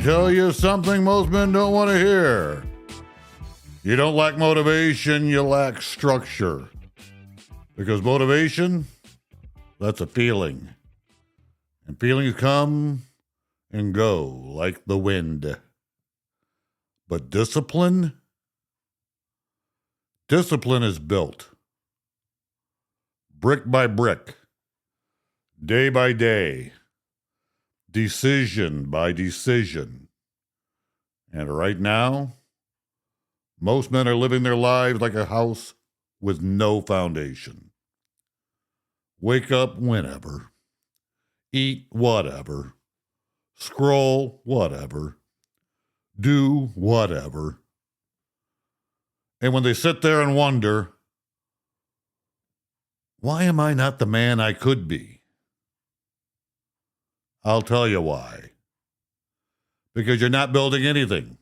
tell you something most men don't want to hear. You don't lack motivation, you lack structure. Because motivation, that's a feeling. And feelings come and go like the wind. But discipline is built. Brick by brick. Day by day. Decision by decision. And right now, most men are living their lives like a house with no foundation. Wake up whenever. Eat whatever. Scroll whatever. Do whatever. And when they sit there and wonder, why am I not the man I could be? I'll tell you why. Because you're not building anything.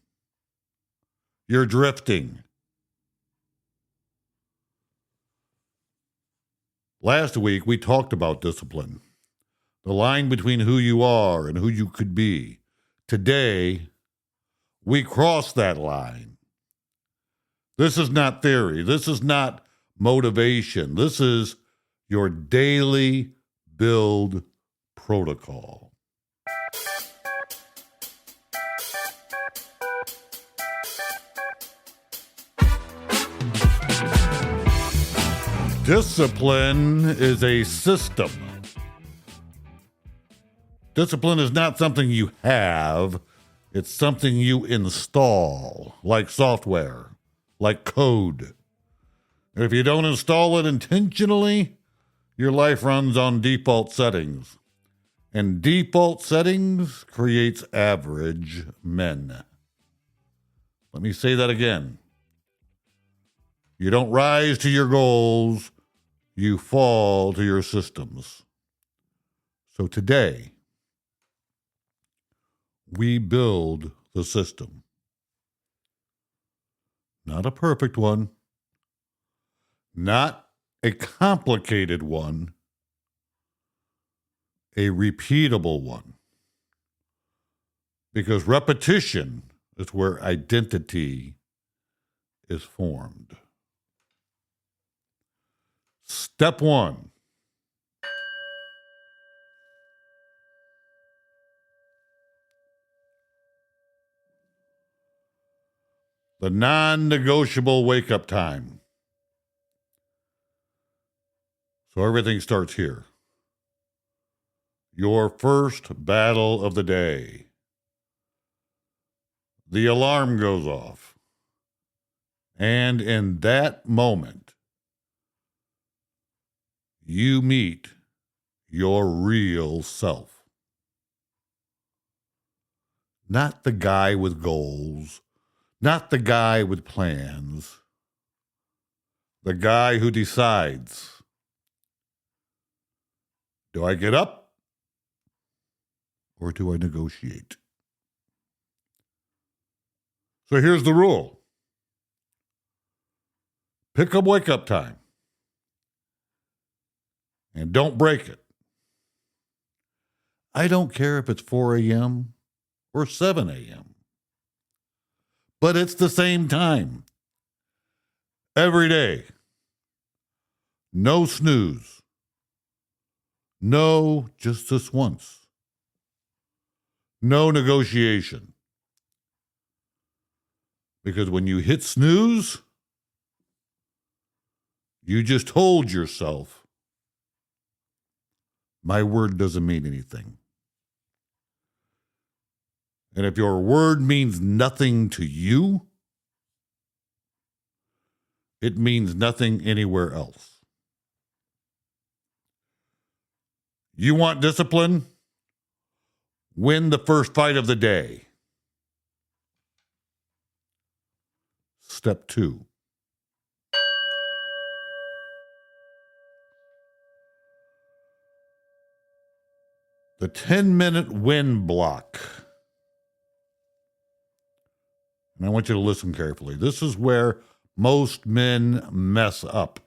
You're drifting. Last week, we talked about discipline. The line between who you are and who you could be. Today, we cross that line. This is not theory. This is not motivation. This is your daily build protocol. Discipline is a system. Discipline is not something you have. It's something you install, like software, like code. And if you don't install it intentionally, your life runs on default settings. And default settings creates average men. Let me say that again. You don't rise to your goals, you fall to your systems. So today, we build the system. Not a perfect one, not a complicated one, a repeatable one. Because repetition is where identity is formed. Step one. The non-negotiable wake-up time. So everything starts here. Your first battle of the day. The alarm goes off. And in that moment, you meet your real self. Not the guy with goals, not the guy with plans, the guy who decides, do I get up or do I negotiate? So here's the rule. Pick a wake-up time. And don't break it. I don't care if it's 4 a.m. or 7 a.m. But it's the same time. Every day. No snooze. No, just this once. No negotiation. Because when you hit snooze, you just told yourself, my word doesn't mean anything. And if your word means nothing to you, it means nothing anywhere else. You want discipline? Win the first fight of the day. Step 2. The 10-minute win block. And I want you to listen carefully. This is where most men mess up.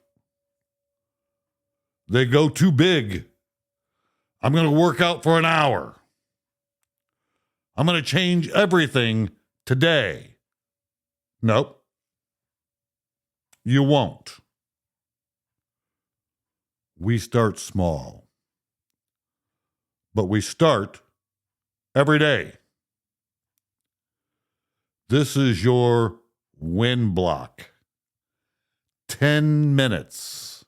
They go too big. I'm going to work out for an hour. I'm going to change everything today. Nope. You won't. We start small. But we start every day. This is your win block. 10 minutes.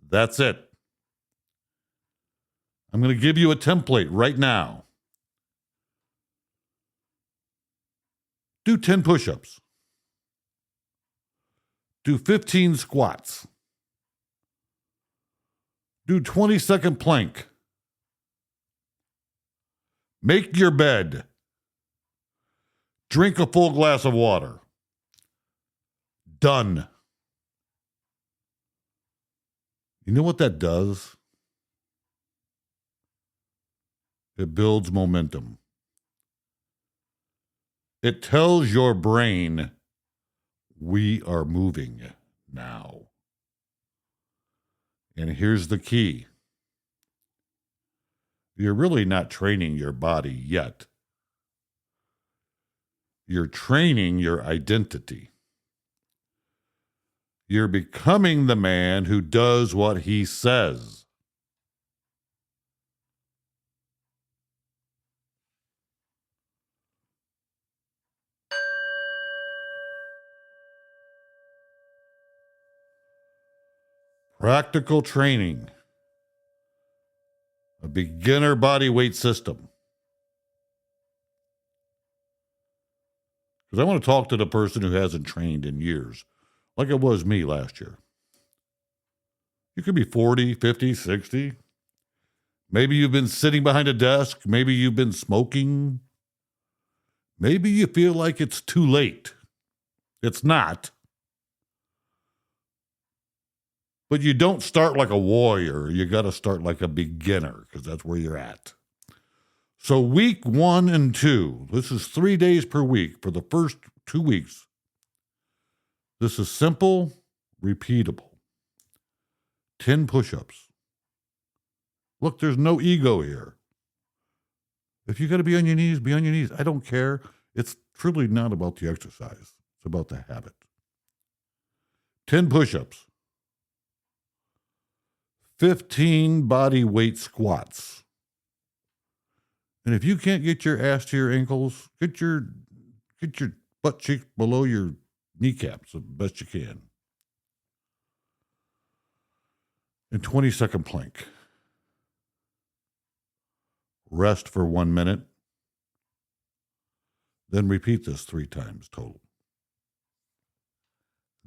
That's it. I'm going to give you a template right now. Do 10 push-ups. Do 15 squats. Do 20-second plank. Make your bed. Drink a full glass of water. Done. You know what that does? It builds momentum. It tells your brain, we are moving now. And here's the key. You're really not training your body yet. You're training your identity. You're becoming the man who does what he says. Practical training. A beginner body weight system. Because I want to talk to the person who hasn't trained in years, like it was me last year. You could be 40, 50, 60. Maybe you've been sitting behind a desk. Maybe you've been smoking. Maybe you feel like it's too late. It's not. But you don't start like a warrior. You got to start like a beginner because that's where you're at. So week 1 and 2, this is 3 days per week for the first 2 weeks. This is simple, repeatable. 10 push-ups. Look, there's no ego here. If you got to be on your knees, be on your knees. I don't care. It's truly not about the exercise. It's about the habit. 10 push-ups. 15 body weight squats. And if you can't get your ass to your ankles, get your butt cheeks below your kneecaps the best you can. And 20-second plank. Rest for 1 minute. Then repeat this 3 times total.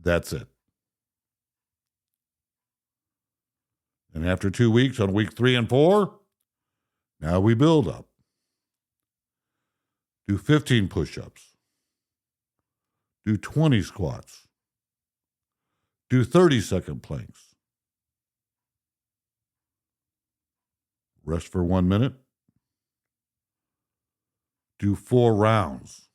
That's it. And after 2 weeks, on week 3 and 4, now we build up. Do 15 push-ups. Do 20 squats. Do 30-second planks. Rest for 1 minute. Do 4 rounds.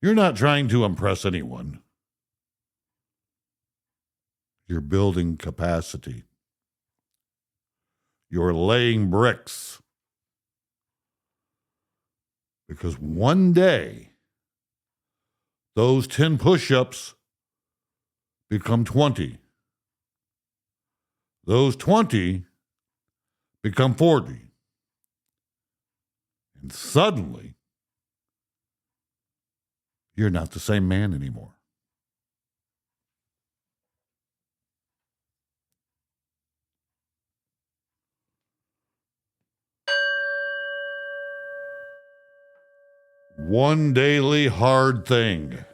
You're not trying to impress anyone. You're building capacity. You're laying bricks. Because one day, those 10 push-ups become 20. Those 20 become 40. And suddenly, you're not the same man anymore. One daily hard thing.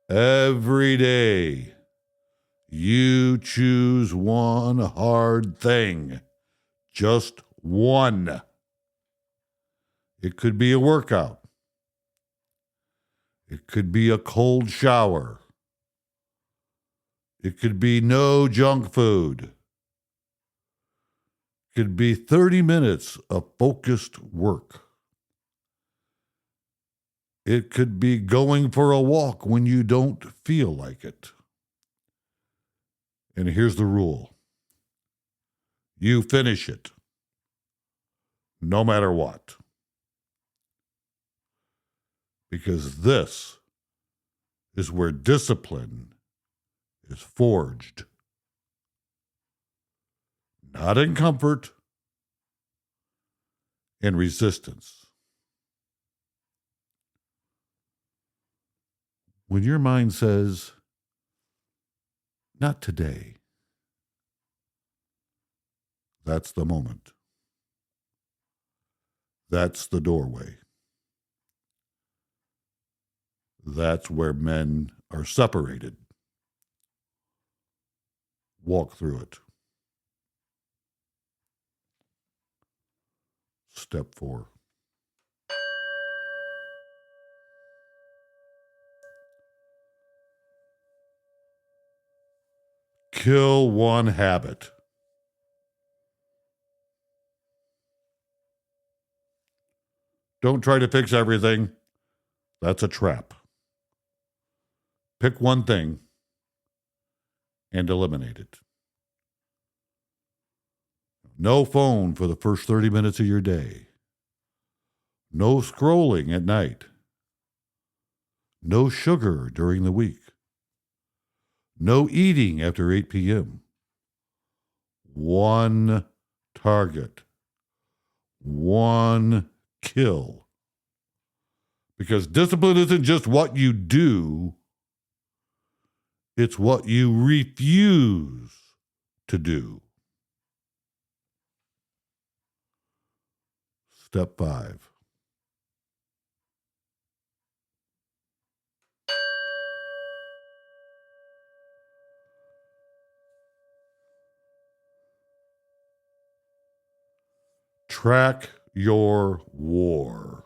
Every day, you choose one hard thing. Just one. It could be a workout. It could be a cold shower. It could be no junk food. It could be 30 minutes of focused work. It could be going for a walk when you don't feel like it. And here's the rule. You finish it, no matter what. Because this is where discipline is forged. Not in comfort, in resistance. When your mind says, not today, that's the moment. That's the doorway. That's where men are separated. Walk through it. Step 4. Kill one habit. Don't try to fix everything. That's a trap. Pick one thing and eliminate it. No phone for the first 30 minutes of your day. No scrolling at night. No sugar during the week. No eating after 8 p.m. One target. One kill. Because discipline isn't just what you do, it's what you refuse to do. Step 5. Track your war.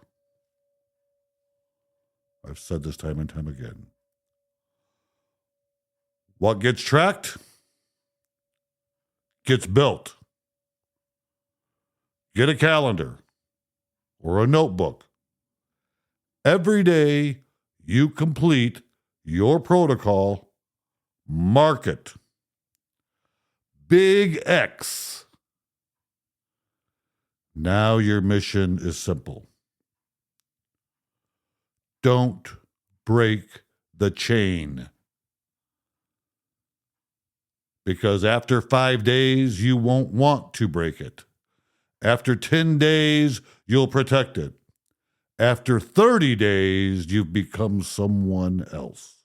I've said this time and time again. What gets tracked gets built. Get a calendar or a notebook. Every day you complete your protocol, mark it. Big X. Now your mission is simple. Don't break the chain. Because after 5 days, you won't want to break it. After 10 days, you'll protect it. After 30 days, you've become someone else.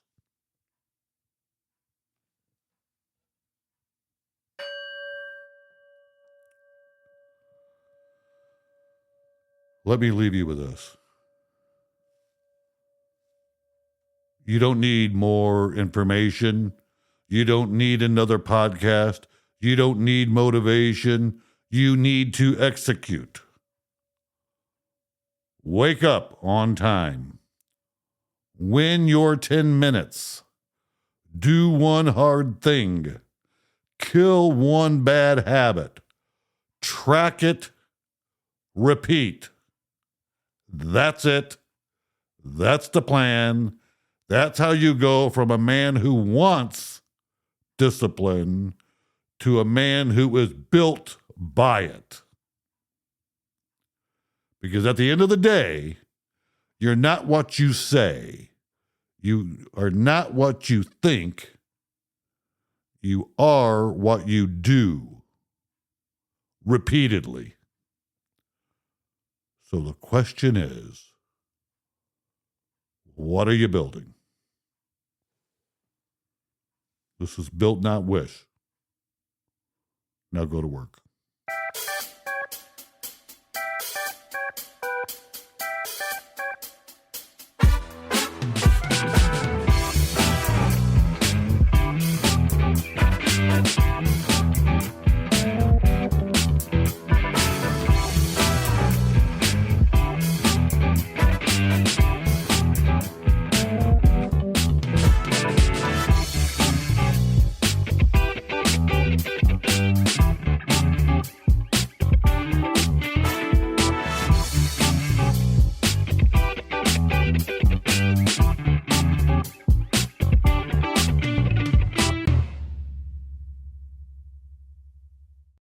Let me leave you with this. You don't need more information. You don't need another podcast. You don't need motivation. You need to execute. Wake up on time. Win your 10 minutes. Do one hard thing. Kill one bad habit. Track it. Repeat. That's it. That's the plan. That's how you go from a man who wants discipline to a man who is built by it. Because at the end of the day, you're not what you say. You are not what you think. You are what you do repeatedly. So the question is, what are you building? This is Built Not Wish. Now go to work.